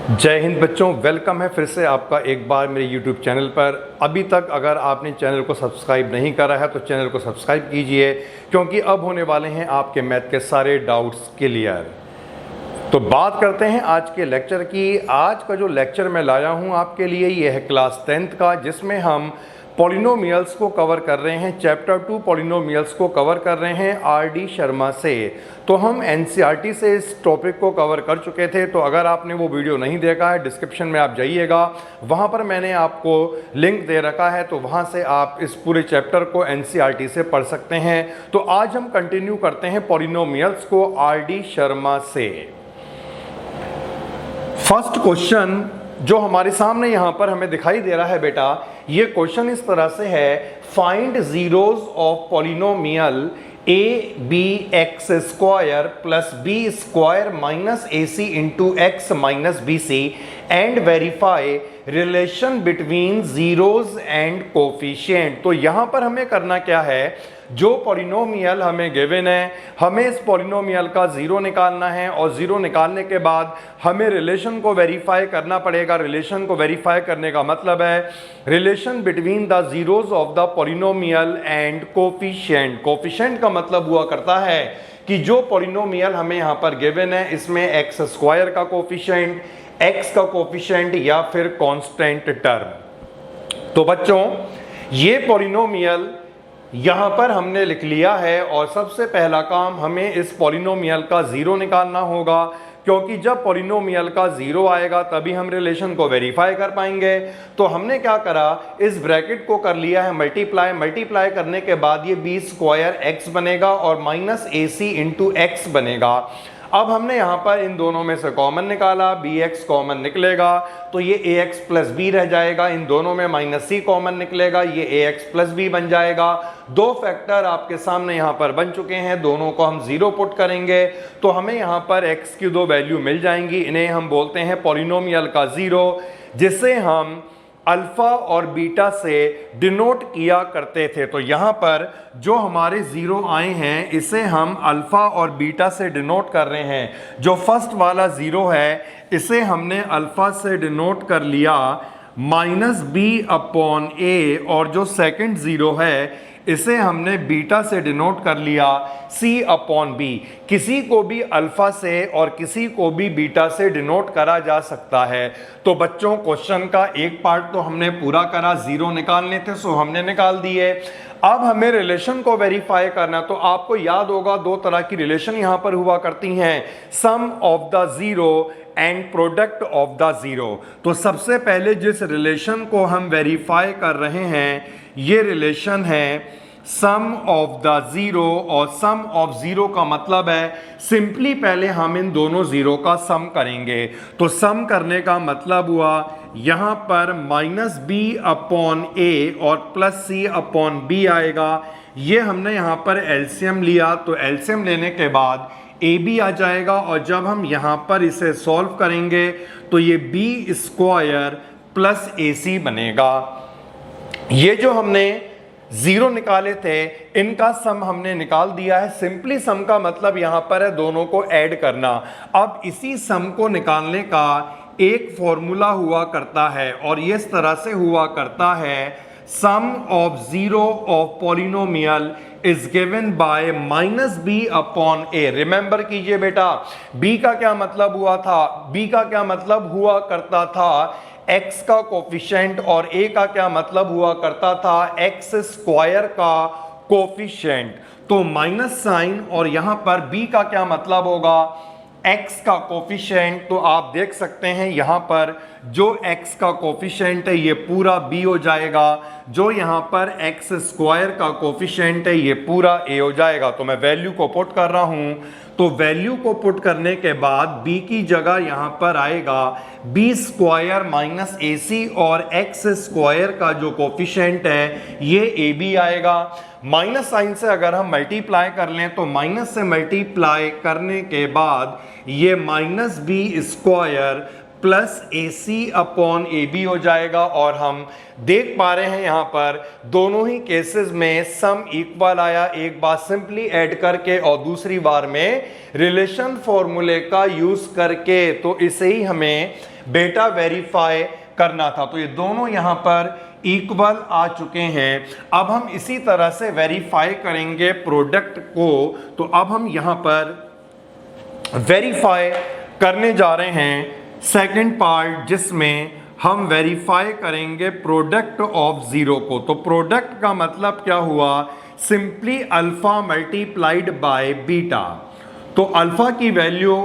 जय हिंद बच्चों, वेलकम है फिर से आपका एक बार मेरे YouTube चैनल पर। अभी तक अगर आपने चैनल को सब्सक्राइब नहीं करा है तो चैनल को सब्सक्राइब कीजिए, क्योंकि अब होने वाले हैं आपके मैथ के सारे डाउट्स क्लियर। तो बात करते हैं आज के लेक्चर की। आज का जो लेक्चर मैं लाया हूं आपके लिए यह है क्लास 10th का, जिसमें हम पॉलिनोमियल्स को कवर कर रहे हैं। चैप्टर 2 पॉलिनोमियल्स को कवर कर रहे हैं आर.डी. शर्मा से। तो हम एनसीईआरटी से इस टॉपिक को कवर कर चुके थे। तो अगर आपने वो वीडियो नहीं देखा है, डिस्क्रिप्शन में आप जाइएगा, वहाँ पर मैंने आपको लिंक दे रखा है, तो वहाँ से आप इस पूरे चैप्टर को एनसीईआरटी से पढ़ सकते हैं। तो आज हम कंटिन्यू करते हैं पॉलिनोमियल्स को आर.डी. शर्मा से। फर्स्ट क्वेश्चन जो हमारे सामने यहाँ पर हमें दिखाई दे रहा है बेटा, ये क्वेश्चन इस तरह से है, find zeros of polynomial a b x square plus B square minus a c into x minus b c and verify relation between zeros and coefficient. तो यहाँ पर हमें करना क्या है, जो पॉलिनोमियल हमें गिवन है, हमें इस पॉलिनोमियल का जीरो निकालना है, और जीरो निकालने के बाद हमें रिलेशन को वेरीफाई करना पड़ेगा। रिलेशन को वेरीफाई करने का मतलब है relation between the zeros of the polynomial and coefficient. Coefficient का मतलब हुआ करता है कि जो पॉलिनोमियल हमें यहाँ पर गिवन है, इसमें एक्स स्क्वायर का कोफिशिएंट, एक्स का कोफिशिएंट या फिर कांस्टेंट टर्म। तो बच्चों ये पॉलिनोमियल यहाँ पर हमने लिख लिया है, और सबसे पहला काम हमें इस पॉलिनोमियल का जीरो निकालना होगा, क्योंकि जब पॉलिनोमियल का जीरो आएगा तभी हम रिलेशन को वेरीफाई कर पाएंगे। तो हमने क्या करा, इस ब्रैकेट को कर लिया है मल्टीप्लाई। मल्टीप्लाई करने के बाद ये बी स्क्वायर एक्स बनेगा और minus a c into x बनेगा। अब हमने यहाँ पर इन दोनों में से कॉमन निकाला, बी एक्स कॉमन निकलेगा तो ये ए एक्स प्लस बी रह जाएगा। इन दोनों में माइनस सी कॉमन निकलेगा, ये ए एक्स प्लस बी बन जाएगा। दो फैक्टर आपके सामने यहाँ पर बन चुके हैं, दोनों को हम जीरो पुट करेंगे तो हमें यहाँ पर एक्स की दो वैल्यू मिल जाएंगी। इन्हें हम बोलते हैं पॉलिनोमियल का जीरो, जिसे हम अल्फा और बीटा से डिनोट किया करते थे। तो यहाँ पर जो हमारे जीरो आए हैं, इसे हम अल्फा और बीटा से डिनोट कर रहे हैं। जो फर्स्ट वाला जीरो है, इसे हमने अल्फा से डिनोट कर लिया माइनस बी अपॉन ए, और जो सेकंड जीरो है इसे हमने बीटा से डिनोट कर लिया सी अपॉन बी। किसी को भी अल्फा से और किसी को भी बीटा से डिनोट करा जा सकता है। तो बच्चों क्वेश्चन का एक पार्ट तो हमने पूरा करा, जीरो निकालने थे सो हमने निकाल दिए। अब हमें रिलेशन को वेरीफाई करना। तो आपको याद होगा दो तरह की रिलेशन यहाँ पर हुआ करती हैं, sum of the zero and product of the zero. तो सबसे पहले जिस रिलेशन को हम वेरीफाई कर रहे हैं, ये रिलेशन है सम ऑफ द जीरो, और सम ऑफ जीरो का मतलब है सिंपली पहले हम इन दोनों जीरो का सम करेंगे। तो सम करने का मतलब हुआ यहाँ पर माइनस बी अपॉन ए और प्लस सी अपॉन बी आएगा। ये हमने यहाँ पर एलसीएम लिया, तो एलसीएम लेने के बाद ए बी आ जाएगा, और जब हम यहाँ पर इसे सॉल्व करेंगे तो ये बी स्क्वायर प्लस ए सी बनेगा। ये जो हमने जीरो निकाले थे, इनका सम हमने निकाल दिया है। सिंपली सम का मतलब यहां पर है दोनों को ऐड करना। अब इसी सम को निकालने का एक फॉर्मूला हुआ करता है, और ये इस तरह से हुआ करता है, sum of zero of polynomial is given by minus B upon A. Remember कीजिए बेटा, बी का क्या मतलब हुआ था, बी का क्या मतलब हुआ करता था x का कोफिशिएंट, और a का क्या मतलब हुआ करता था x स्क्वायर का कोफिशिएंट। तो माइनस साइन, और यहां पर b का क्या मतलब होगा x का कोफिशिएंट। तो आप देख सकते हैं यहां पर जो x का कोफिशिएंट है ये पूरा b हो जाएगा, जो यहां पर x स्क्वायर का कोफिशिएंट है ये पूरा a हो जाएगा। तो मैं वैल्यू को पुट कर रहा हूं, तो वैल्यू को पुट करने के बाद b की जगह यहां पर आएगा बी स्क्वायर माइनस ए सी, और एक्स स्क्वायर का जो कोफिशिएंट है ये ए बी आएगा। माइनस साइन से अगर हम मल्टीप्लाई कर लें तो माइनस से मल्टीप्लाई करने के बाद ये minus b square plus AC upon AB हो जाएगा। और हम देख पा रहे हैं यहाँ पर दोनों ही केसेस में सम इक्वल आया, एक बार सिंपली ऐड करके और दूसरी बार में रिलेशन फॉर्मूले का यूज करके। तो इसे ही हमें बेटा वेरीफाई करना था। तो ये दोनों यहाँ पर इक्वल आ चुके हैं। अब हम इसी तरह से वेरीफाई करेंगे प्रोडक्ट को। तो अब हम यहाँ पर वेरीफाई करने जा रहे हैं सेकंड पार्ट, जिसमें हम वेरीफाई करेंगे प्रोडक्ट ऑफ जीरो को। तो प्रोडक्ट का मतलब क्या हुआ, simply alpha multiplied by beta. तो अल्फा की वैल्यू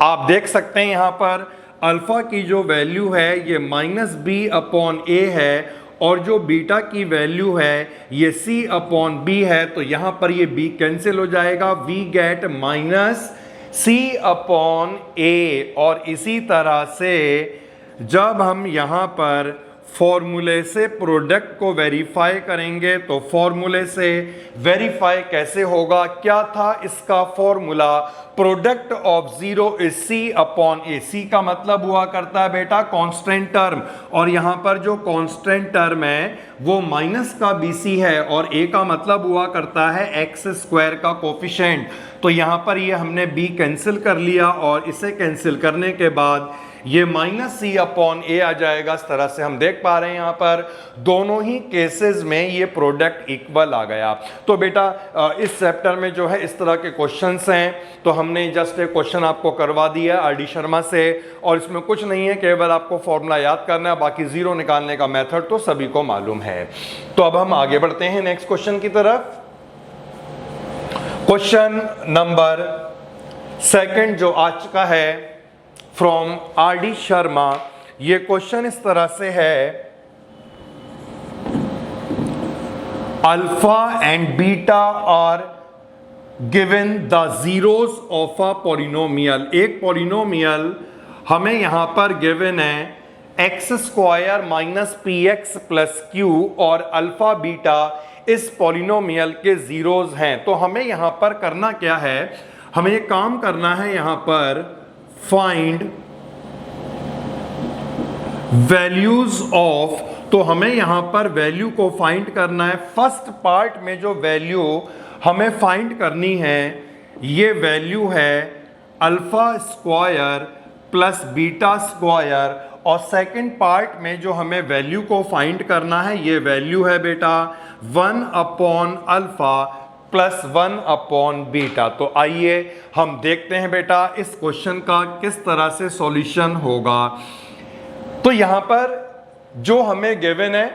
आप देख सकते हैं यहाँ पर, अल्फा की जो वैल्यू है ये -b अपॉन a है, और जो बीटा की वैल्यू है ये c अपॉन b है। तो यहाँ पर ये b कैंसिल हो जाएगा, we get -c upon a। और इसी तरह से जब हम यहाँ पर फॉर्मूले से प्रोडक्ट को वेरीफाई करेंगे, तो फॉर्मूले से वेरीफाई कैसे होगा, क्या था इसका formula, product of zero is c upon a। c का मतलब हुआ करता है बेटा कांस्टेंट टर्म, और यहां पर जो कांस्टेंट टर्म है वो माइनस का bc है, और a का मतलब हुआ करता है एक्स स्क्वायर का कोफिशिएंट। तो यहां पर ये हमने b कैंसिल कर लिया, और इसे कैंसिल करने के बाद ये -c अपॉन a आ जाएगा। इस तरह से हम देख पा रहे हैं यहाँ पर दोनों ही केसेस में ये प्रोडक्ट इक्वल आ गया। तो बेटा इस चैप्टर में जो है इस तरह के क्वेश्चंस हैं, तो हमने जस्ट एक क्वेश्चन आपको करवा दिया RD शर्मा से, और इसमें कुछ नहीं है, केवल आपको फॉर्मूला याद करना है, बाकी जीरो निकालने का मेथड तो सभी को मालूम है। तो अब हम आगे बढ़ते हैं नेक्स्ट क्वेश्चन की तरफ। क्वेश्चन नंबर सेकंड जो आ चुका है फ्रॉम RD शर्मा, ये क्वेश्चन इस तरह से है, alpha and beta are given the zeros of a polynomial. एक पॉलिनोमियल हमें यहां पर गिवन है x square minus p x plus q, और अल्फा बीटा इस पॉलिनोमियल के जीरोस हैं। तो हमें यहां पर करना क्या है, हमें ये काम करना है यहां पर फाइंड वैल्यूज ऑफ। तो हमें यहां पर वैल्यू को फाइंड करना है। फर्स्ट पार्ट में जो वैल्यू हमें फाइंड करनी है ये वैल्यू है alpha square plus beta square, और सेकंड पार्ट में जो हमें वैल्यू को फाइंड करना है ये वैल्यू है बेटा 1 upon alpha plus 1 upon beta. तो आइए हम देखते हैं बेटा इस क्वेश्चन का किस तरह से सॉल्यूशन होगा। तो यहां पर जो हमें गिवन है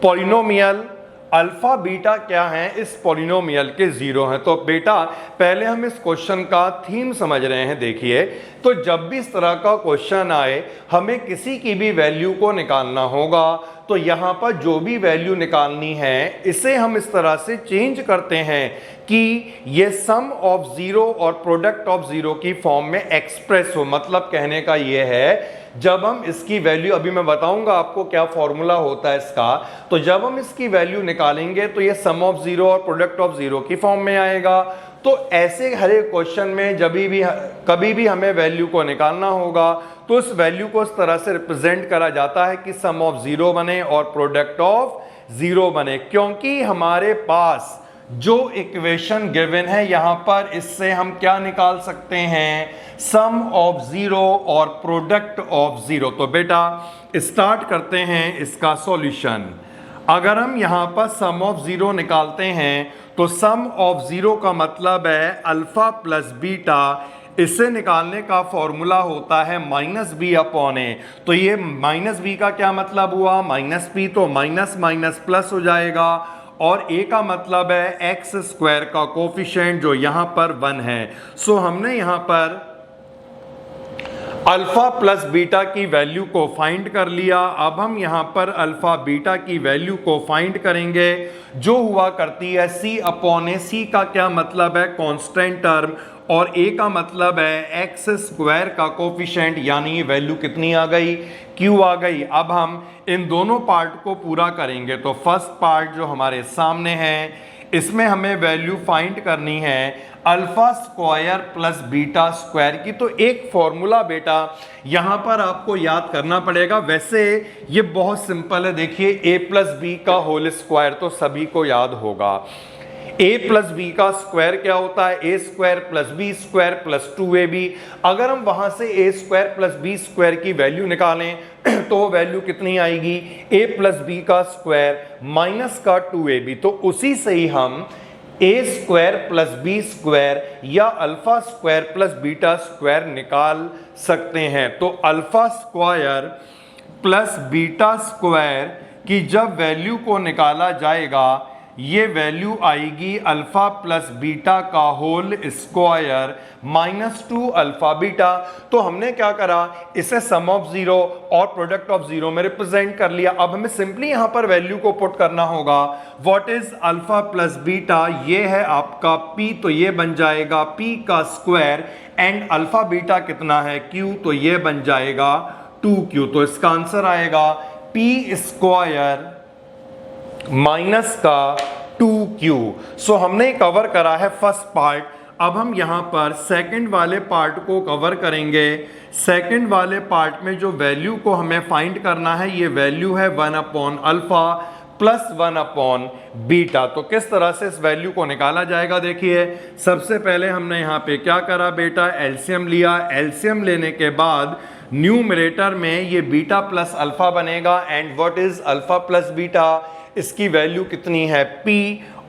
पॉलिनोमियल अल्फा बीटा क्या है, इस पॉलिनोमियल के जीरो हैं। तो बेटा पहले हम इस क्वेश्चन का थीम समझ रहे हैं। देखिए, तो जब भी इस तरह का क्वेश्चन आए हमें किसी की भी वैल्यू को निकालना होगा, तो यहां पर जो भी वैल्यू निकालनी है इसे हम इस तरह से चेंज करते हैं कि ये सम ऑफ जीरो और प्रोडक्ट ऑफ जीरो की फॉर्म में एक्सप्रेस हो। मतलब कहने का ये है, जब हम इसकी वैल्यू, अभी मैं बताऊंगा आपको क्या फॉर्मूला होता है इसका, तो जब हम इसकी वैल्यू निकालेंगे तो ये सम ऑफ जीरो और प्रोडक्ट ऑफ जीरो की फॉर्म में आएगा। तो ऐसे हर एक क्वेश्चन में जब भी कभी भी हमें वैल्यू को निकालना होगा तो उस वैल्यू को इस तरह से रिप्रेजेंट करा जाता है कि सम ऑफ जीरो बने और प्रोडक्ट ऑफ जीरो बने, क्योंकि हमारे पास जो इक्वेशन गिवन है यहां पर इससे हम क्या निकाल सकते हैं, सम ऑफ जीरो और प्रोडक्ट ऑफ जीरो। तो बेटा स्टार्ट करते हैं इसका सॉल्यूशन। अगर हम यहां पर सम ऑफ जीरो निकालते हैं तो सम ऑफ जीरो का मतलब है अल्फा प्लस बीटा, इसे निकालने का फॉर्मूला होता है -b अपॉन ए। तो ये -b का क्या मतलब हुआ, -p, तो माइनस माइनस प्लस हो जाएगा, और a का मतलब है एक्स स्क्वायर का कोफिशिएंट जो यहां पर 1 है। सो हमने यहां पर अल्फा प्लस बीटा की वैल्यू को फाइंड कर लिया। अब हम यहां पर अल्फा बीटा की वैल्यू को फाइंड करेंगे जो हुआ करती है c अपॉन ए। c का क्या मतलब है, कांस्टेंट टर्म, और a का मतलब है एक्स स्क्वायर का कोफिशिएंट, यानी ये वैल्यू कितनी आ गई, q आ गई। अब हम इन दोनों पार्ट को पूरा करेंगे। तो फर्स्ट पार्ट जो हमारे सामने है इसमें हमें वैल्यू फाइंड करनी है alpha square plus beta square की। तो एक फॉर्मूला बेटा यहां पर आपको याद करना पड़ेगा। वैसे ये बहुत सिंपल है, देखिए a प्लस बी का होल स्क्वायर तो सभी को याद होगा। a प्लस बी का स्क्वायर क्या होता है? A square plus B square plus 2ab। अगर हम वहां से A square plus B square की वैल्यू निकालें तो वो वैल्यू कितनी आएगी? a प्लस बी का स्क्वायर माइनस का 2ab। तो उसी से ही हम A square plus B square या alpha square plus beta square निकाल सकते हैं। तो alpha square plus beta square की जब वैल्यू को निकाला जाएगा, ये वैल्यू आएगी अल्फा प्लस बीटा का whole square minus 2 alpha beta. तो हमने क्या करा, इसे सम ऑफ जीरो और प्रोडक्ट ऑफ जीरो में रिप्रेजेंट कर लिया। अब हमें सिंपली यहां पर वैल्यू को पुट करना होगा। What is alpha plus beta? ये है आपका p, तो ये बन जाएगा p का स्क्वायर, एंड अल्फा बीटा कितना है? q, तो ये बन जाएगा 2q। तो इसका आंसर आएगा p स्क्वायर माइनस का 2q। सो हमने कवर करा है फर्स्ट पार्ट। अब हम यहां पर सेकंड वाले पार्ट को कवर करेंगे। सेकंड वाले पार्ट में जो वैल्यू को हमें फाइंड करना है, ये वैल्यू है 1 upon alpha plus 1 upon beta. तो किस तरह से इस वैल्यू को निकाला जाएगा? देखिए, सबसे पहले हमने यहाँ पे क्या करा बेटा, एलसीएम लिया। एलसीएम लेने के बाद न्यूमरेटर में ये बीटा प्लस अल्फा बनेगा, and what is alpha plus beta? इसकी वैल्यू कितनी है? p,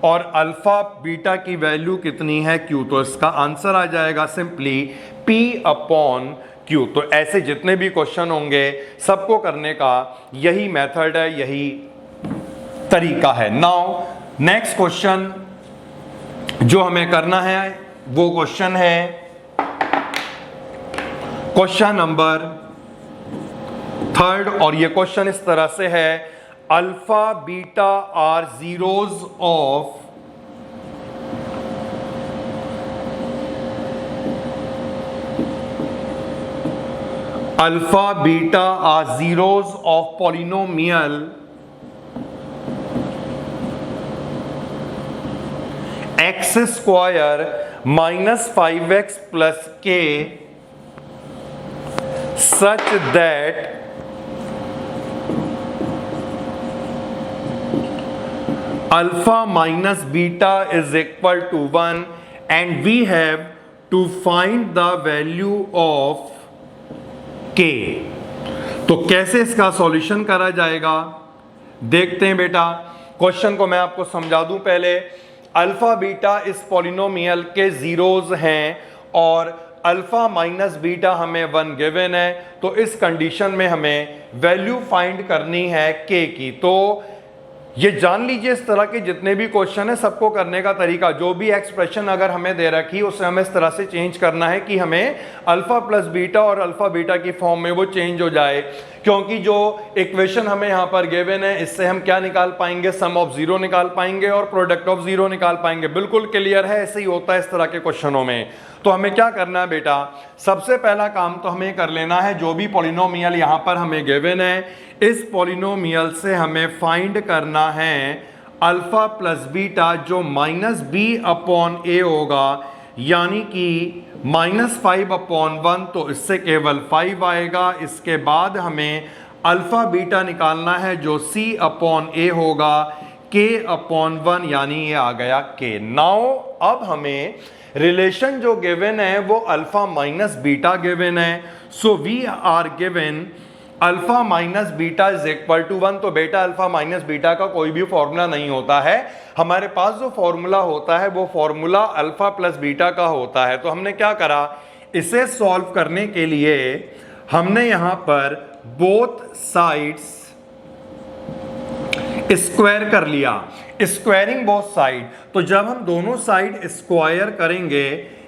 और अल्फा बीटा की वैल्यू कितनी है? q। तो इसका आंसर आ जाएगा सिंपली p अपॉन q। तो ऐसे जितने भी क्वेश्चन होंगे सबको करने का यही मेथड है, यही तरीका है। नाउ नेक्स्ट क्वेश्चन जो हमें करना है वो क्वेश्चन है क्वेश्चन नंबर 3, और ये क्वेश्चन इस तरह से है, alpha beta are zeros of alpha beta are zeros of polynomial x square minus 5x plus k such that alpha minus beta is equal to 1 and we have to find the value of k। तो कैसे इसका solution करा जाएगा देखते हैं बेटा। Question को मैं आपको समझा दूं पहले। अल्फा बीटा इस पॉलिनोमियल के जीरोज हैं और अल्फा माइनस बीटा हमें 1 गिवन है। तो इस कंडीशन में हमें वैल्यू फाइंड करनी है k की। तो ये जान लीजिए, इस तरह के जितने भी क्वेश्चन है सबको करने का तरीका, जो भी एक्सप्रेशन अगर हमें दे रखी है उसे हमें इस तरह से चेंज करना है कि हमें अल्फा प्लस बीटा और अल्फा बीटा की फॉर्म में वो चेंज हो जाए। क्योंकि जो इक्वेशन हमें यहाँ पर गिवन है इससे हम क्या निकाल पाएंगे? सम ऑफ जीरो निकाल पाएंगे और प्रोडक्ट ऑफ जीरो निकाल पाएंगे। बिल्कुल क्लियर है, ऐसे ही होता है इस तरह के क्वेश्चनों में। तो हमें क्या करना है बेटा, सबसे पहला काम तो हमें कर लेना है, जो भी पॉलिनोमियल यहाँ पर हमें गिवन है इस पॉलिनोमियल से हमें फाइंड करना है अल्फा प्लस बीटा, जो माइनस बी अपॉन ए होगा, यानी कि माइनस 5 अपॉन 1, तो इससे केवल 5 आएगा। इसके बाद हमें अल्फा बीटा निकालना है जो c अपॉन ए होगा, k अपॉन 1, यानी ये आ गया k। नाउ अब हमें रिलेशन जो गिवन है वो अल्फा माइनस बीटा गिवन है। So we are given alpha minus beta is equal to 1। तो बेटा अल्फा माइनस बीटा का कोई भी फॉर्मूला नहीं होता है, हमारे पास जो फॉर्मूला होता है वो फॉर्मूला अल्फा प्लस बीटा का होता है। तो हमने क्या करा, इसे सॉल्व करने के लिए हमने यहां पर बोथ साइड्स स्क्वायर कर लिया, स्क्वायरिंग बोथ साइड। तो जब हम दोनों साइड स्क्वायर करेंगे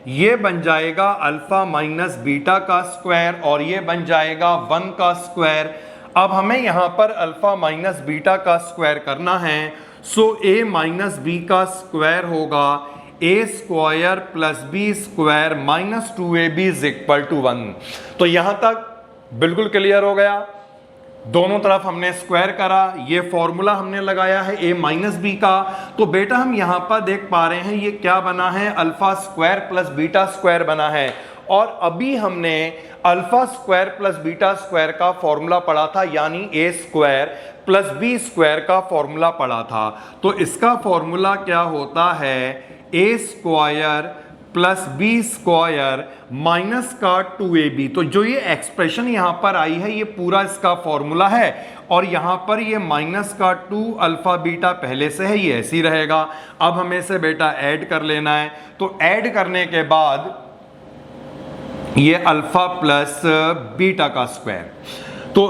ये बन जाएगा अल्फा माइनस बीटा का स्क्वायर और ये बन जाएगा 1 का स्क्वायर। अब हमें यहां पर अल्फा माइनस बीटा का स्क्वायर करना है। सो a माइनस बी का स्क्वायर होगा a square plus B square minus 2ab is equal to 1। तो यहां तक बिल्कुल क्लियर हो गया। दोनों तरफ हमने स्क्वायर करा, ये फॉर्मूला हमने लगाया है a माइनस बी का। तो बेटा हम यहां पर देख पा रहे हैं ये क्या बना है, alpha square plus beta square बना है। और अभी हमने alpha square plus beta square का फॉर्मूला पढ़ा था, यानी A square plus B square का फॉर्मूला पढ़ा था। तो इसका फॉर्मूला क्या होता है, A square plus B square minus का 2ab। तो जो ये एक्सप्रेशन यहां पर आई है ये पूरा इसका फॉर्मूला है, और यहां पर ये माइनस का 2 अल्फा बीटा पहले से है, ये ऐसे ही रहेगा। अब हमें से बेटा ऐड कर लेना है, तो ऐड करने के बाद ये अल्फा प्लस बीटा का स्क्वायर, तो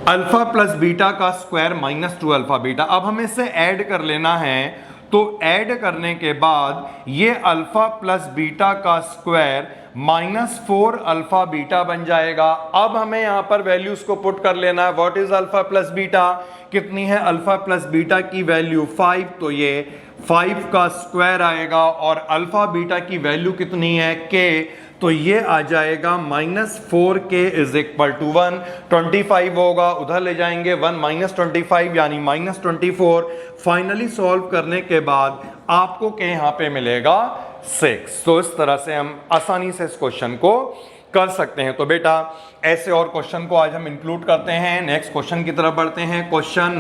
अल्फा प्लस बीटा का स्क्वायर माइनस 2 अल्फा बीटा। अब हमें से ऐड कर लेना है, तो ऐड करने के बाद ये अल्फा प्लस बीटा का स्क्वायर माइनस 4 अल्फा बीटा बन जाएगा। अब हमें यहां पर वैल्यूज को पुट कर लेना है। What is alpha plus beta, कितनी है अल्फा प्लस बीटा की वैल्यू 5, तो ये 5 का स्क्वायर आएगा। और अल्फा बीटा की वैल्यू कितनी है k, तो ये आ जाएगा minus 4k is equal to 1। 25 होगा, उधर ले जाएंगे 1 माइनस 25 यानी माइनस 24। फाइनली सॉल्व करने के बाद आपको के यहां पे मिलेगा 6। तो इस तरह से हम आसानी से इस क्वेश्चन को कर सकते हैं। तो बेटा ऐसे और क्वेश्चन को आज हम इंक्लूड करते हैं। नेक्स्ट क्वेश्चन की तरफ बढ़ते हैं। Question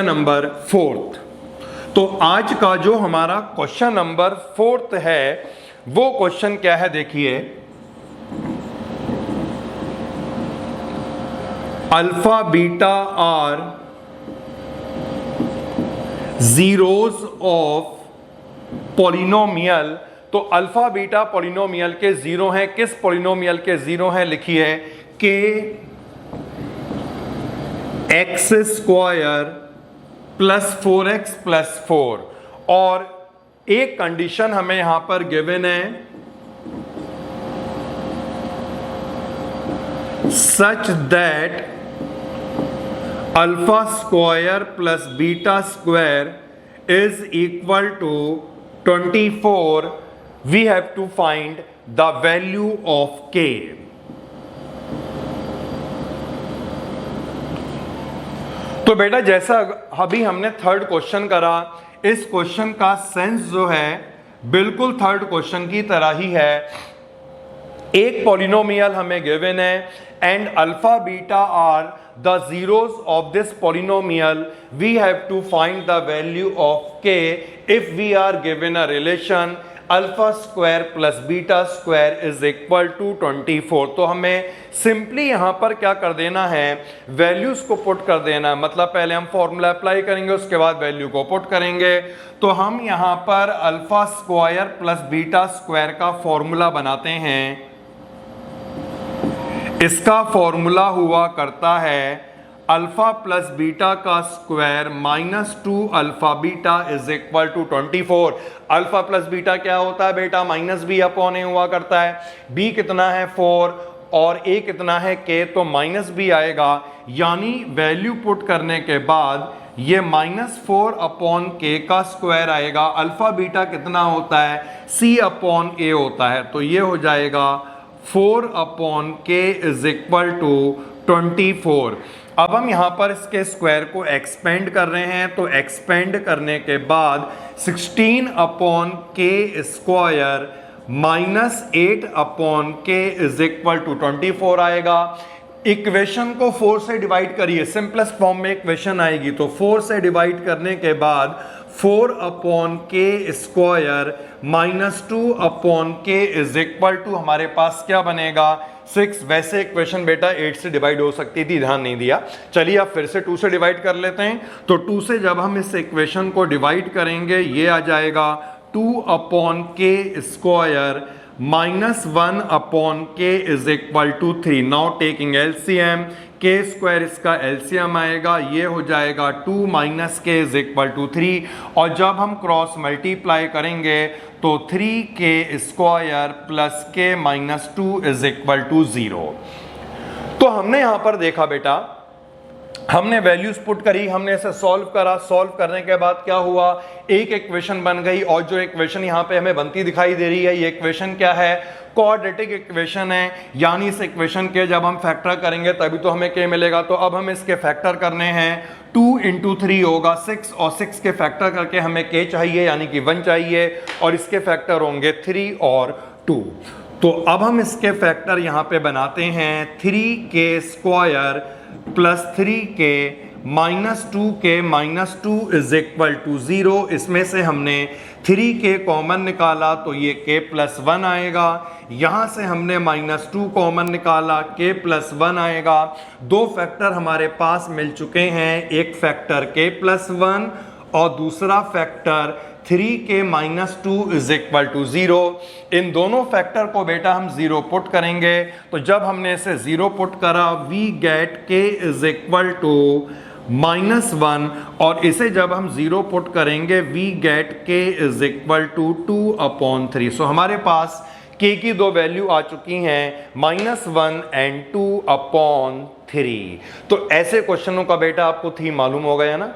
number 4। तो आज का जो हमारा क्वेश्चन नंबर 4 है वो क्वेश्चन क्या है, देखिए, alpha beta are zeros of polynomial. तो अल्फा बीटा पॉलिनोमियल के जीरो हैं। किस पॉलिनोमियल के जीरो हैं, लिखिए के X square plus 4x plus 4। और एक कंडीशन हमें यहां पर गिवन है, such that alpha square plus beta square is equal to 24। We have to find the value of k। तो बेटा जैसा अभी हमने थर्ड क्वेश्चन करा, इस क्वेश्चन का सेंस जो है बिल्कुल थर्ड क्वेश्चन की तरह ही है। एक पॉलिनोमियल हमें गिवन है and alpha beta are the zeros of this polynomial. We have to find the value of k if we are given a relation alpha square plus beta square is equal to 24। तो हमें simply यहां पर क्या कर देना है, values को put कर देना है। मतलब पहले हम फॉर्मूला अप्लाई करेंगे, उसके बाद वैल्यू को पुट करेंगे। तो हम यहां पर alpha square plus beta square का फॉर्मूला बनाते हैं। इसका फॉर्मूला हुआ करता है अल्फा प्लस बीटा का square minus 2 alpha beta is equal to 24। Alpha plus beta क्या होता है बेटा, माइनस बी अपॉन ए हुआ करता है। बी कितना है 4 और ए कितना है k, तो माइनस बी आएगा। यानी वैल्यू पुट करने के बाद ये माइनस 4 अपॉन k का स्क्वायर आएगा। अल्फा बीटा कितना होता है, c अपॉन ए होता है। तो ये हो जाएगा 4 upon k is equal to 24। अब हम यहां पर इसके स्क्वायर को एक्सपेंड कर रहे हैं, तो एक्सपेंड करने के बाद 16 upon k square minus 8 upon k is equal to 24 आएगा। इक्वेशन को 4 से डिवाइड करिए, सिंपलेस्ट फॉर्म में इक्वेशन आएगी। तो 4 से डिवाइड करने के बाद 4 upon k square minus 2 upon k is equal to हमारे पास क्या बनेगा 6। वैसे इक्वेशन बेटा 8 से डिवाइड हो सकती थी, ध्यान नहीं दिया। चलिए अब फिर से 2 से डिवाइड कर लेते हैं। तो 2 से जब हम इस इक्वेशन को डिवाइड करेंगे ये आ जाएगा 2 upon k square minus 1 upon k is equal to 3। Now taking LCM, k square इसका एलसीएम आएगा, ये हो जाएगा 2 minus k is equal to 3। और जब हम क्रॉस मल्टीप्लाई करेंगे तो 3k square plus k minus 2 is equal to 0। तो हमने यहां पर देखा बेटा, हमने वैल्यूज पुट करी, हमने इसे सॉल्व करा। सॉल्व करने के बाद क्या हुआ, एक इक्वेशन बन गई। और जो इक्वेशन यहाँ पे हमें बनती दिखाई दे रही है, ये इक्वेशन क्या है? क्वाड्रेटिक इक्वेशन है, यानी इस इक्वेशन के जब हम फैक्टर करेंगे तभी तो हमें k मिलेगा। तो अब हम इसके फैक्टर करने हैं, 2 × 3 होगा 6, और 6 के फैक्टर करके हमें k चाहिए यानी कि 1 चाहिए, और इसके फैक्टर होंगे 3 और 2। तो अब हम इसके फैक्टर यहाँ पे बनाते हैं, 3k² + 3k - 2k - 2 = 0। इसमें से हमने 3k कॉमन निकाला तो ये k + 1 आएगा। यहाँ से हमने -2 कॉमन निकाला, k + 1 आएगा। दो फैक्टर हमारे पास मिल चुके हैं, एक फैक्टर k + 1 और दूसरा फैक्टर 3k - 2 = 0। इन दोनों फैक्टर को बेटा हम 0 पुट करेंगे। तो जब हमने इसे 0 पुट करा, वी गेट k = -1, और इसे जब हम 0 पुट करेंगे, वी गेट k = 2/3। सो हमारे पास k की दो वैल्यू आ चुकी हैं, -1 और 2/3। तो ऐसे क्वेश्चनों का बेटा आपको थीम मालूम हो गया ना,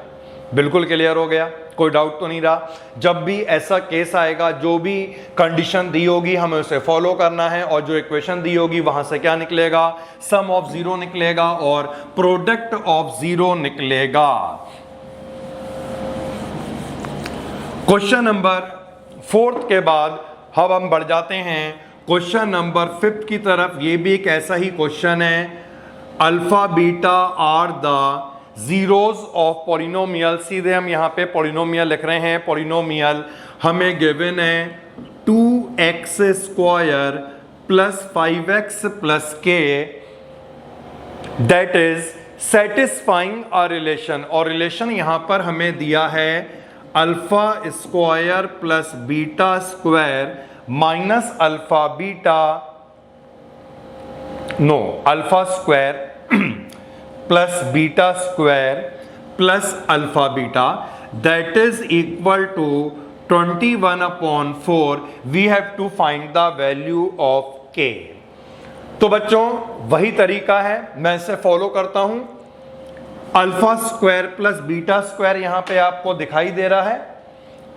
बिल्कुल क्लियर हो गया, कोई डाउट तो नहीं रहा। जब भी ऐसा केस आएगा, जो भी कंडीशन दी होगी हमें उसे फॉलो करना है, और जो इक्वेशन दी होगी वहां से क्या निकलेगा? सम ऑफ 0 निकलेगा और प्रोडक्ट ऑफ 0 निकलेगा। क्वेश्चन नंबर 4 के बाद अब हम बढ़ जाते हैं क्वेश्चन नंबर 5 की तरफ। ये भी एक ऐसा ही क्वेश्चन है, alpha beta are the zeros of polynomial. सीधे हम यहाँ पे पॉलिनोमियल लिख रहे हैं। पॉलिनोमियल हमें गिवन है 2x² + 5x + k that is satisfying a relation. और रिलेशन यहाँ पर हमें दिया है alpha square + beta square minus alpha beta, no alpha square plus beta square plus alpha beta that is equal to 21/4। We have to find the value of k। तो बच्चों वही तरीका है, मैं इसे फॉलो करता हूं। Alpha square plus beta square यहां पे आपको दिखाई दे रहा है।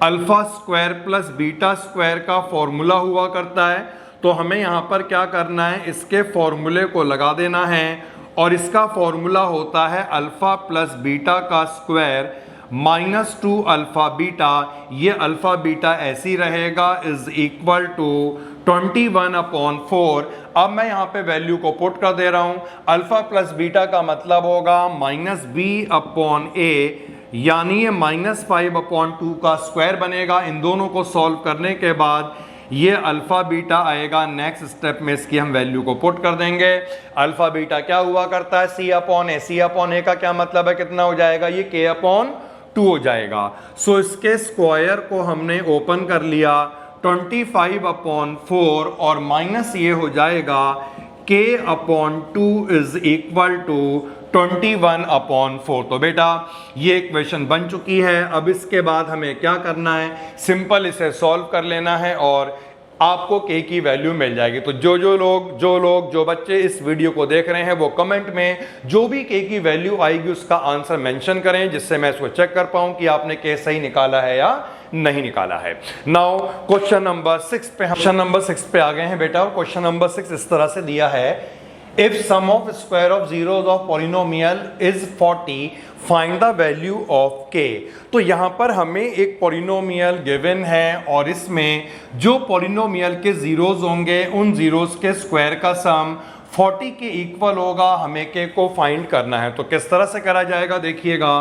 Alpha square plus beta square का फॉर्मूला हुआ करता है, तो हमें यहां पर क्या करना है, इसके फॉर्मूले को लगा देना है। और इसका फॉर्मूला होता है अल्फा प्लस बीटा का स्क्वायर -2 अल्फा बीटा। ये अल्फा बीटा ऐसी रहेगा, इज इक्वल टू 21/4। अब मैं यहाँ पे वैल्यू को पुट कर दे रहा हूँ। अल्फा प्लस बीटा का मतलब होगा -b/a, यानी ये -5/2 का स्क्वायर बनेगा। इन दोनों को सॉल्व करने के बाद ये अल्फा बीटा आएगा। नेक्स्ट स्टेप में इसकी हम वैल्यू को पुट कर देंगे। अल्फा बीटा क्या हुआ करता है? c/a। c/a का क्या मतलब है, कितना हो जाएगा? ये k/2 हो जाएगा। सो इसके स्क्वायर को हमने ओपन कर लिया, 25/4 और माइनस ये हो जाएगा k/2 इज इक्वल टू 21/4। तो बेटा ये इक्वेशन बन चुकी है। अब इसके बाद हमें क्या करना है, सिंपल इसे सॉल्व कर लेना है और आपको k की वैल्यू मिल जाएगी। तो जो बच्चे इस वीडियो को देख रहे हैं वो कमेंट में जो भी k की वैल्यू आएगी उसका आंसर मेंशन करें, जिससे मैं इसको चेक कर पाऊं कि आपने k सही निकाला है या नहीं निकाला है। नाउ क्वेश्चन नंबर 6 पे आ गए हैं बेटा। और क्वेश्चन नंबर 6 इस तरह से दिया है, if sum of square of zeros of polynomial is 40 find the value of k। तो यहां पर हमें एक पॉलिनोमियल गिवन है और इसमें जो पॉलिनोमियल के जीरोस होंगे उन जीरोस के स्क्वायर का सम 40 के इक्वल होगा। हमें k को फाइंड करना है। तो किस तरह से करा जाएगा देखिएगा,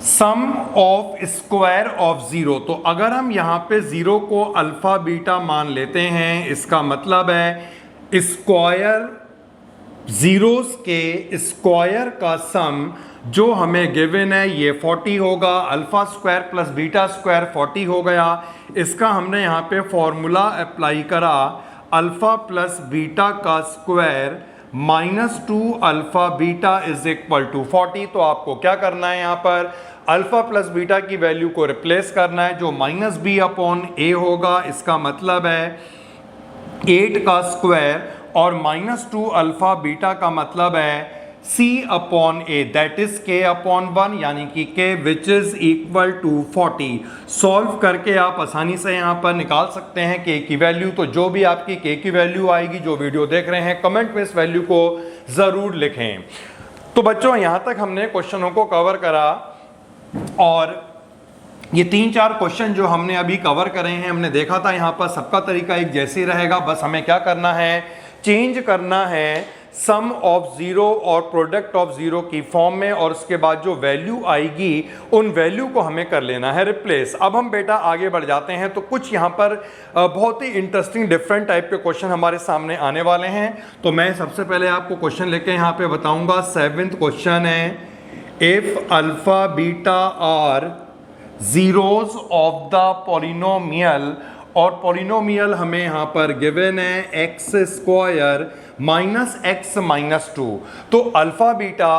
सम ऑफ स्क्वायर ऑफ 0। तो अगर हम यहाँ पे 0 को अल्फा बीटा मान लेते हैं, इसका मतलब है स्क्वायर जीरोस के स्क्वायर का सम जो हमें गिवन है ये 40 होगा। Alpha square plus beta square 40 हो गया। इसका हमने यहाँ पे फॉर्मूला अप्लाई करा, अल्फा प्लस बीटा का square -2 alpha beta is equal to 40। तो आपको क्या करना है, यहाँ पर अल्फा प्लस बीटा की वैल्यू को रिप्लेस करना है, जो -b/a होगा। इसका मतलब है 8 का स्क्वायर और -2 अल्फा बीटा का मतलब है C upon A that is K upon 1 यानी कि K which is equal to 40। Solve करके आप आसानी से यहाँ पर निकाल सकते हैं K की वैल्यू। तो जो भी आपकी K की वैल्यू आएगी, जो वीडियो देख रहे हैं, कमेंट में इस वैल्यू को ज़रूर लिखें। तो बच्चों यहाँ तक हमने क्वेश्चनों को कवर करा और ये 3-4 क्वेश्चन जो हमने अभी कवर करे हैं, हमने देखा था यहाँ पर सबका तरीका एक जैसे ही रहेगा। बस हमें क्या करना है, चेंज करना है सम ऑफ जीरो और प्रोडक्ट ऑफ जीरो की फॉर्म में, और उसके बाद जो वैल्यू आएगी उन वैल्यू को हमें कर लेना है रिप्लेस। अब हम बेटा आगे बढ़ जाते हैं। तो कुछ यहाँ पर बहुत ही इंटरेस्टिंग डिफरेंट टाइप के क्वेश्चन हमारे सामने आने वाले हैं। तो मैं सबसे पहले आपको क्वेश्चन लेके यहाँ पे बताऊंगा। 7th क्वेश्चन है, if alpha beta are zeros of the polynomial, और पॉलिनोमियल हमें यहाँ पर गिवन है x square minus x minus 2। तो अल्फा बीटा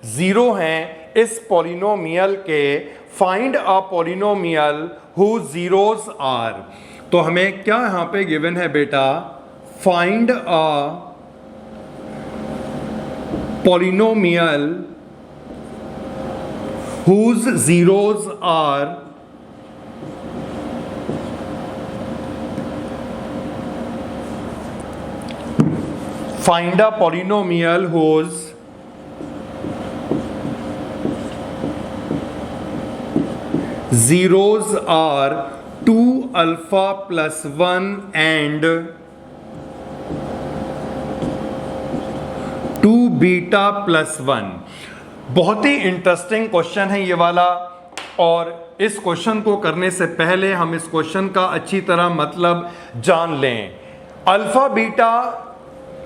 जीरो हैं इस पॉलिनोमियल के, find a polynomial who zeros are. तो हमें क्या यहाँ पे गिवन है बेटा, find a polynomial whose zeros are find a polynomial whose zeros are 2 alpha plus 1 and 2 beta plus 1। बहुत ही इंटरेस्टिंग क्वेश्चन है ये वाला, और इस क्वेश्चन को करने से पहले हम इस क्वेश्चन का अच्छी तरह मतलब जान लें। अल्फा बीटा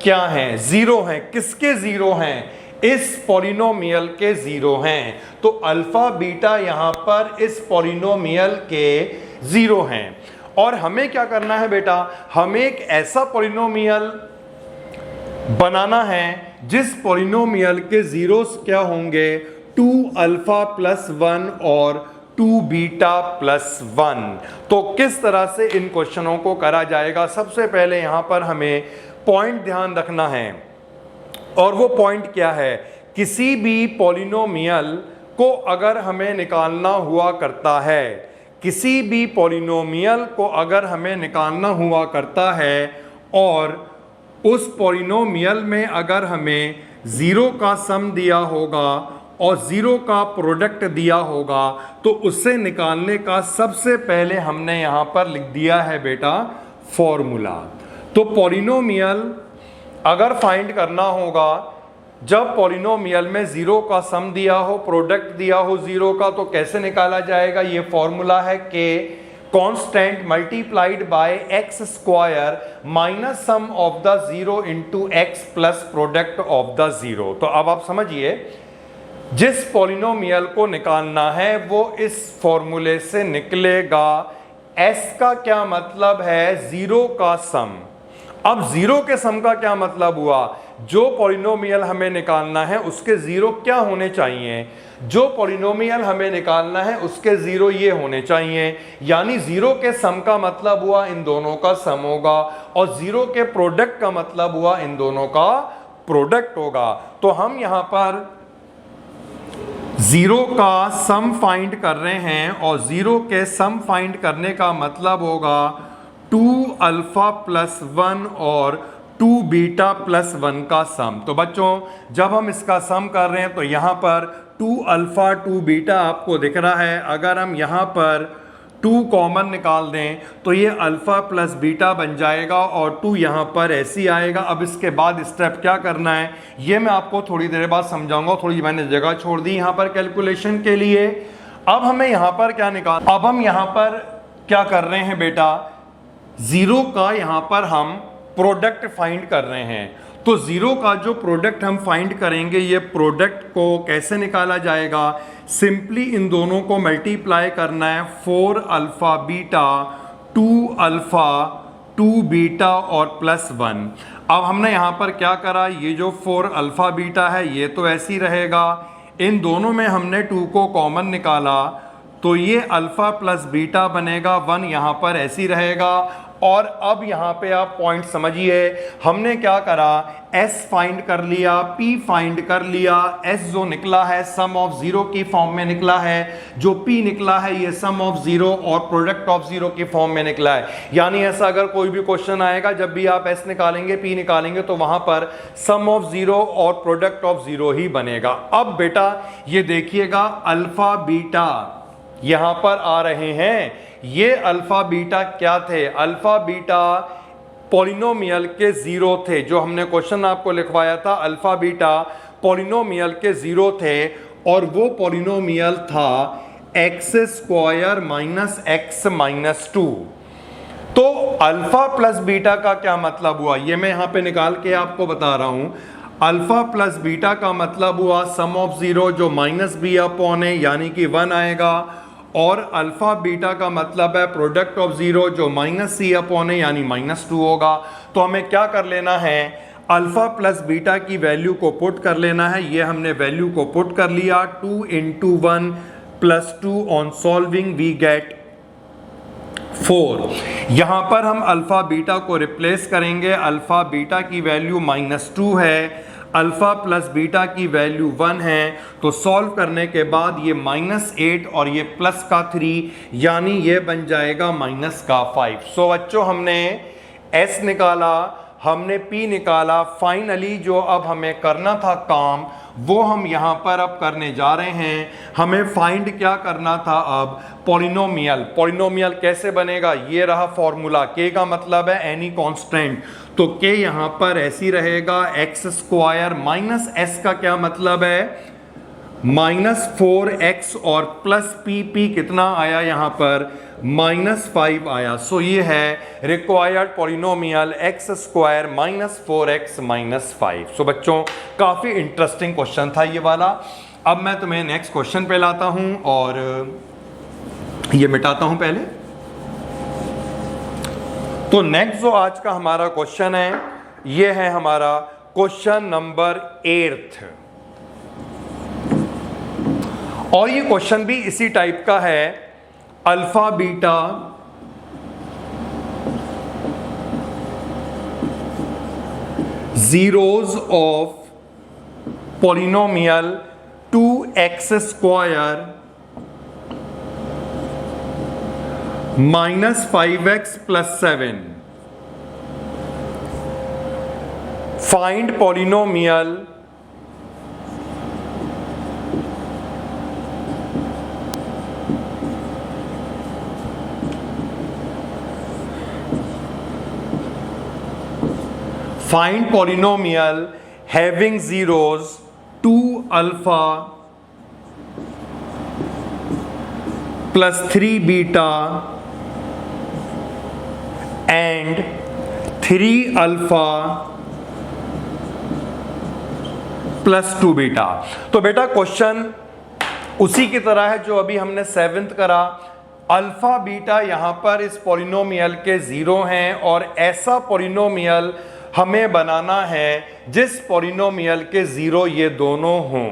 क्या है, जीरो हैं। किसके जीरो हैं, इस पॉलिनोमियल के जीरो हैं। तो अल्फा बीटा यहां पर इस पॉलिनोमियल के जीरो हैं। और हमें क्या करना है बेटा, हमें एक ऐसा पॉलिनोमियल बनाना है जिस पॉलिनोमियल के जीरोस क्या होंगे, 2 अल्फा प्लस 1 और 2 बीटा प्लस 1। तो किस तरह से इन क्वेश्चनों को करा जाएगा, सबसे पहले यहां पर हमें पॉइंट ध्यान रखना है। और वो पॉइंट क्या है, किसी भी पॉलिनोमियल को अगर हमें निकालना हुआ करता है, किसी भी पॉलिनोमियल को अगर हमें निकालना हुआ करता है और उस पॉलिनोमियल में अगर हमें ज़ीरो का सम दिया होगा और ज़ीरो का प्रोडक्ट दिया होगा, तो उससे निकालने का सबसे पहले हमने यहाँ पर लिख दिया है बेटा फॉर्मूला। तो पॉलिनोमियल अगर फाइंड करना होगा, जब पॉलिनोमियल में ज़ीरो का सम दिया हो, प्रोडक्ट दिया हो ज़ीरो का, तो कैसे निकाला जाएगा, ये फॉर्मूला है के constant multiplied by X square minus sum of the zero into x plus product of the zero. तो अब आप समझिए, जिस पॉलिनोमियल को निकालना है वो इस फॉर्मूले से निकलेगा। एस का क्या मतलब है, जीरो का सम। अब जीरो के सम का क्या मतलब हुआ, जो पॉलिनोमियल हमें निकालना है उसके जीरो क्या होने चाहिए, जो पॉलिनोमियल हमें निकालना है उसके जीरो ये होने चाहिए। यानी जीरो के सम का मतलब हुआ इन दोनों का सम होगा, और जीरो के प्रोडक्ट का मतलब हुआ इन दोनों का प्रोडक्ट होगा। तो हम यहां पर जीरो का सम फाइंड कर रहे हैं, और जीरो के सम फाइंड करने का मतलब होगा 2 अल्फा प्लस 1 और 2 बीटा प्लस 1 का सम। तो बच्चों जब हम इसका सम कर रहे हैं तो यहाँ पर 2 अल्फा 2 बीटा आपको दिख रहा है। अगर हम यहाँ पर 2 कॉमन निकाल दें तो ये अल्फा प्लस बीटा बन जाएगा, और 2 यहाँ पर ऐसे ही आएगा। अब इसके बाद स्टेप क्या करना है ये मैं आपको थोड़ी देर बाद समझाऊंगा। थोड़ी मैंने जगह छोड़ दी यहाँ पर कैलकुलेशन के लिए। अब हमें यहाँ पर क्या अब हम यहाँ पर क्या कर रहे हैं बेटा, जीरो का यहाँ पर हम प्रोडक्ट फाइंड कर रहे हैं। तो जीरो का जो प्रोडक्ट हम फाइंड करेंगे, ये प्रोडक्ट को कैसे निकाला जाएगा, सिंपली इन दोनों को मल्टीप्लाई करना है। 4 अल्फा बीटा 2 अल्फा 2 बीटा और प्लस 1। अब हमने यहाँ पर क्या करा, ये जो 4 अल्फा बीटा है ये तो ऐसे ही रहेगा, इन दोनों में हमने 2 को कॉमन निकाला तो ये अल्फा प्लस बीटा बनेगा, 1 यहाँ पर ऐसे ही रहेगा। और अब यहां पे आप पॉइंट समझिए, हमने क्या करा, s फाइंड कर लिया, p फाइंड कर लिया, s जो निकला है सम ऑफ जीरो की फॉर्म में निकला है, जो p निकला है ये सम ऑफ जीरो और प्रोडक्ट ऑफ जीरो की फॉर्म में निकला है। यानी ऐसा अगर कोई भी क्वेश्चन आएगा, जब भी आप s निकालेंगे p निकालेंगे तो वहां पर सम ऑफ जीरो और प्रोडक्ट ऑफ जीरो ही बनेगा। अब बेटा ये देखिएगा अल्फा बीटा यहां पर आ रहे हैं, ये अल्फा बीटा क्या थे, अल्फा बीटा पॉलिनोमियल के जीरो थे। जो हमने क्वेश्चन आपको लिखवाया था अल्फा बीटा पॉलिनोमियल के जीरो थे, और वो पॉलिनोमियल था x square minus x minus 2। तो अल्फा प्लस बीटा का क्या मतलब हुआ, ये मैं यहां पे निकाल के आपको बता रहा हूं। अल्फा प्लस बीटा का मतलब हुआ सम ऑफ जीरो जो माइनस बी अपॉन है यानी कि 1 आएगा, और अल्फा बीटा का मतलब है प्रोडक्ट ऑफ जीरो जो माइनस सी अपॉन है यानी माइनस 2 होगा। तो हमें क्या कर लेना है, अल्फा प्लस बीटा की वैल्यू को पुट कर लेना है। ये हमने वैल्यू को पुट कर लिया, 2 into 1 plus 2 on solving we get 4। यहां पर हम अल्फा बीटा को रिप्लेस करेंगे, अल्फा बीटा की वैल्यू -2 है, अल्फा प्लस बीटा की वैल्यू 1 है, तो सॉल्व करने के बाद ये -8 और ये प्लस का 3 यानी ये बन जाएगा -5। सो बच्चों हमने s निकाला, हमने p निकाला, फाइनली जो अब हमें करना था काम वो हम यहां पर अब करने जा रहे हैं। हमें फाइंड क्या करना था अब, पॉलिनोमियल। पॉलिनोमियल कैसे बनेगा, ये रहा फॉर्मूला, k का मतलब है एनी कांस्टेंट, तो k यहां पर ऐसी रहेगा एक्स स्क्वायर माइनस s का क्या मतलब है -4x और प्लस p कितना आया यहां पर -5 आया। सो ये है required polynomial x square -4x -5। सो बच्चों काफी इंटरेस्टिंग क्वेश्चन था ये वाला। अब मैं तुम्हें नेक्स्ट क्वेश्चन पे लाता हूं और ये मिटाता हूं पहले। तो नेक्स्ट जो आज का हमारा क्वेश्चन है ये है हमारा क्वेश्चन नंबर 8, और ये क्वेश्चन भी इसी टाइप का है, alpha beta zeros of polynomial 2x square -5x + 7। Find polynomial Find polynomial having zeros 2 alpha plus 3 beta and 3 alpha plus 2 beta। तो बेटा क्वेश्चन उसी की तरह है जो अभी हमने 7th करा। अल्फा बीटा यहां पर इस पॉलिनोमियल के जीरो हैं, और ऐसा पॉलिनोमियल हमें बनाना है जिस पॉलिनोमियल के जीरो ये दोनों हों।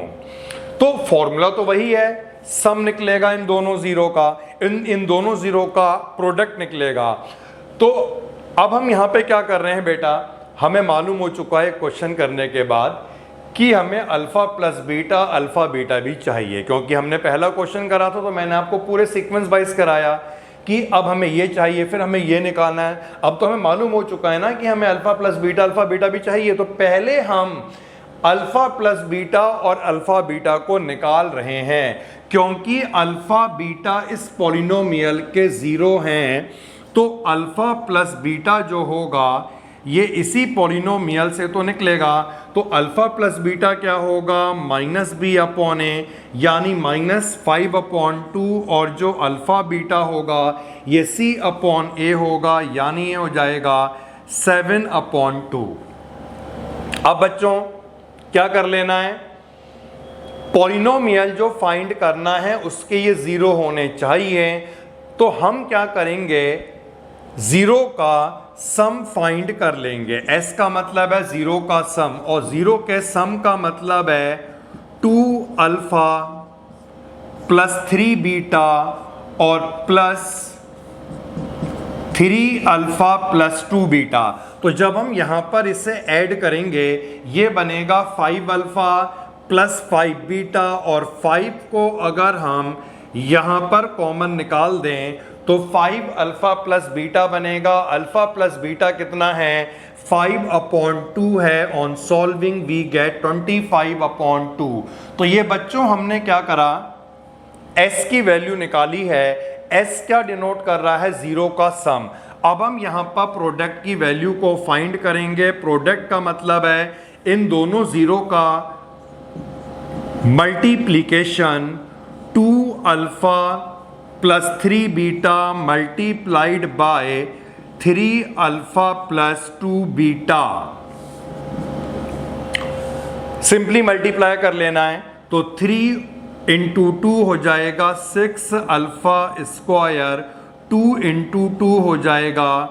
तो फॉर्मूला तो वही है, सम निकलेगा इन दोनों जीरो का, इन दोनों जीरो का प्रोडक्ट निकलेगा। तो अब हम यहां पे क्या कर रहे हैं बेटा, हमें मालूम हो चुका है क्वेश्चन करने के बाद कि हमें अल्फा प्लस बीटा भी चाहिए, क्योंकि हमने पहला क्वेश्चन करा था तो मैंने आपको पूरे सीक्वेंस वाइज कराया कि अब हमें ये चाहिए, फिर हमें ये निकालना है। अब तो हमें मालूम हो चुका है ना कि हमें अल्फा प्लस बीटा भी चाहिए, तो पहले हम अल्फा प्लस बीटा और अल्फा बीटा को निकाल रहे हैं, क्योंकि अल्फा बीटा इस पॉलिनोमियल के जीरो हैं। तो अल्फा प्लस बीटा जो होगा ये इसी पॉलिनोमियल से तो निकलेगा। तो अल्फा प्लस बीटा क्या होगा, -b/a यानी -5/2, और जो अल्फा बीटा होगा ये c/a होगा यानी ये हो जाएगा 7/2। अब बच्चों क्या कर लेना है, पॉलिनोमियल जो फाइंड करना है उसके ये जीरो होने चाहिए। तो हम क्या करेंगे, जीरो का सम फाइंड कर लेंगे। s का मतलब है जीरो का सम, और जीरो के सम का मतलब है 2 अल्फा प्लस 3 बीटा और प्लस 3 अल्फा प्लस 2 बीटा। तो जब हम यहाँ पर इसे ऐड करेंगे ये बनेगा 5 अल्फा प्लस 5 बीटा, और 5 को अगर हम यहाँ पर कॉमन निकाल दें तो 5 अल्फा प्लस बीटा बनेगा। अल्फा प्लस बीटा कितना है? 5/2 है। On solving we get 25/2। तो ये बच्चों हमने क्या करा, s की वैल्यू निकाली है। s क्या डिनोट कर रहा है? जीरो का सम। अब हम यहाँ पर प्रोडक्ट की वैल्यू को फाइंड करेंगे। प्रोडक्ट का मतलब है इन दोनों जीरो का multiplication 2 alpha plus 3 beta multiplied by 3 alpha plus 2 beta. Simply multiply कर लेना है तो 3 इंटू 2 हो जाएगा 6 अल्फा स्क्वायर, 2 इंटू 2 हो जाएगा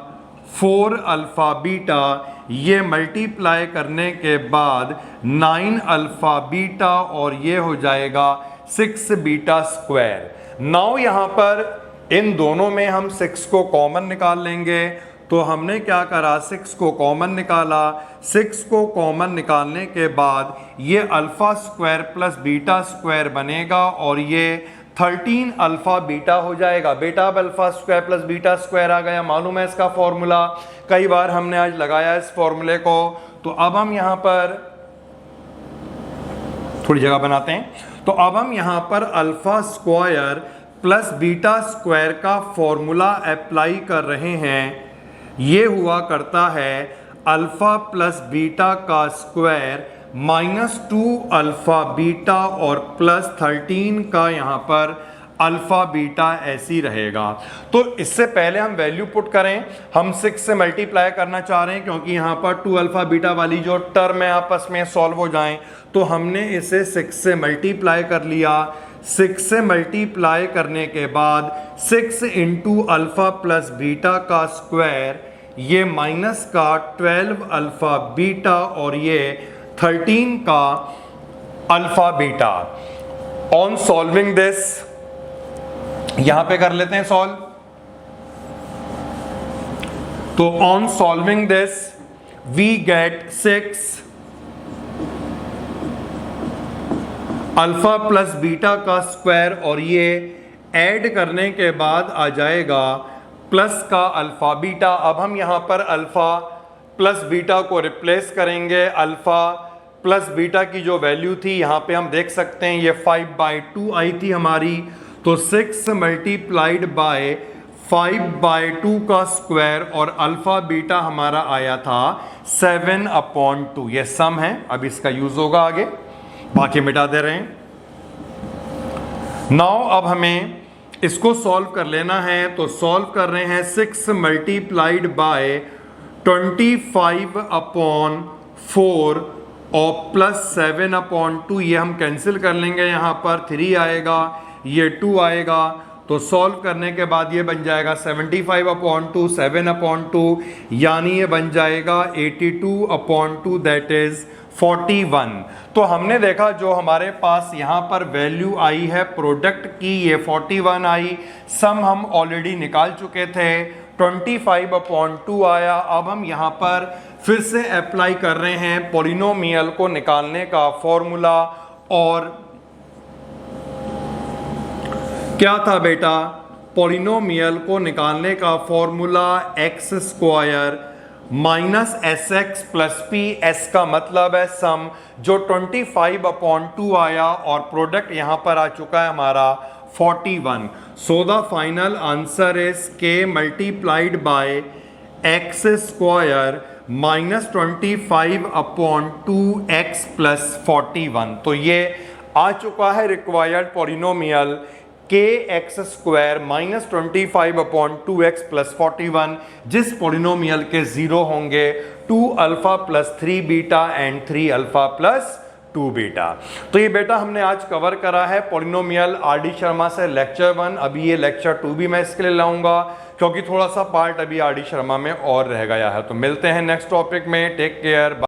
4 अल्फा बीटा। ये मल्टीप्लाई करने के बाद 9 अल्फा बीटा, और ये हो जाएगा 6 बीटा स्क्वायर। नाउ यहाँ पर इन दोनों में हम 6 को कॉमन निकाल लेंगे। तो हमने क्या करा, 6 को कॉमन निकाला। 6 को कॉमन निकालने के बाद ये alpha square plus beta square बनेगा, और ये 13 अल्फा बीटा हो जाएगा। बेटा अब alpha square plus beta square आ गया, मालूम है इसका फॉर्मूला, कई बार हमने आज लगाया इस फॉर्मूले को। तो अब हम यहाँ पर थोड़ी जगह बनाते हैं। तो अब हम यहाँ पर alpha square plus beta square का फॉर्मूला अप्लाई कर रहे हैं। ये हुआ करता है अल्फा प्लस बीटा का स्क्वायर माइनस 2 अल्फा बीटा और प्लस 13 का यहाँ पर अल्फा बीटा ऐसी रहेगा। तो इससे पहले हम वैल्यू पुट करें। हम 6 से मल्टीप्लाई करना चाह रहे हैं क्योंकि यहाँ पर 2 अल्फा बीटा वाली जो टर्म है आपस में सॉल्व हो जाएं। तो हमने इसे 6 से मल्टीप्लाई कर लिया। 6 से मल्टीप्लाई करने के बाद 6 इंटू अल्फा प्लस बीटा का स्क्वायर, ये माइनस का 12 अल्फा बीटा और ये 13 का alpha beta. On solving this, यहां पे कर लेते हैं सॉल्व। तो on solving this we get 6 alpha plus beta का स्क्वायर, और ये ऐड करने के बाद आ जाएगा प्लस का अल्फा बीटा। अब हम यहां पर अल्फा प्लस बीटा को रिप्लेस करेंगे। अल्फा प्लस बीटा की जो वैल्यू थी यहाँ पे हम देख सकते हैं, ये 5/2 आई थी हमारी। तो 6 मल्टीप्लाइड बाय 5/2 का स्क्वायर, और अल्फा बीटा हमारा आया था 7/2। ये सम है, अब इसका यूज होगा आगे, बाकी मिटा दे रहे हैं। नाउ अब हमें इसको सॉल्व कर लेना है। तो सॉल्व कर रहे हैं 6 मल्टीप्लाइड बाय 25/4 और प्लस 7/2। ये हम कैंसिल कर लेंगे, यहाँ पर 3 आएगा, ये 2 आएगा। तो सॉल्व करने के बाद ये बन जाएगा 75/2 7/2, यानी ये बन जाएगा 82/2, दैट इज 41। तो हमने देखा जो हमारे पास यहाँ पर वैल्यू आई है प्रोडक्ट की, ये 41 आई। सम हम ऑलरेडी निकाल चुके थे, 25/2 आया। अब हम यहाँ पर फिर से अप्लाई कर रहे हैं पॉलिनोमियल को निकालने का फॉर्मूला। और क्या था बेटा, पॉलिनोमियल को निकालने का formula x square minus S x plus P. S का मतलब है सम, जो 25/2 आया, और प्रोडक्ट यहां पर आ चुका है हमारा 41। So the final answer is K multiplied by X square minus 25/2 X plus 41। तो ये आ चुका है required polynomial K X square minus 25/2 X plus 41, जिस पॉलिनोमियल के 0 होंगे 2 alpha plus 3 beta and 3 alpha plus 2 beta. तो ये बेटा हमने आज कवर करा है पॉलिनोमियल आर डी शर्मा से लेक्चर 1। अभी ये लेक्चर 2 भी मैं इसके लिए लाऊंगा क्योंकि थोड़ा सा पार्ट अभी आर डी शर्मा में और रह गया है। तो मिलते हैं नेक्स्ट टॉपिक में, टेक केयर।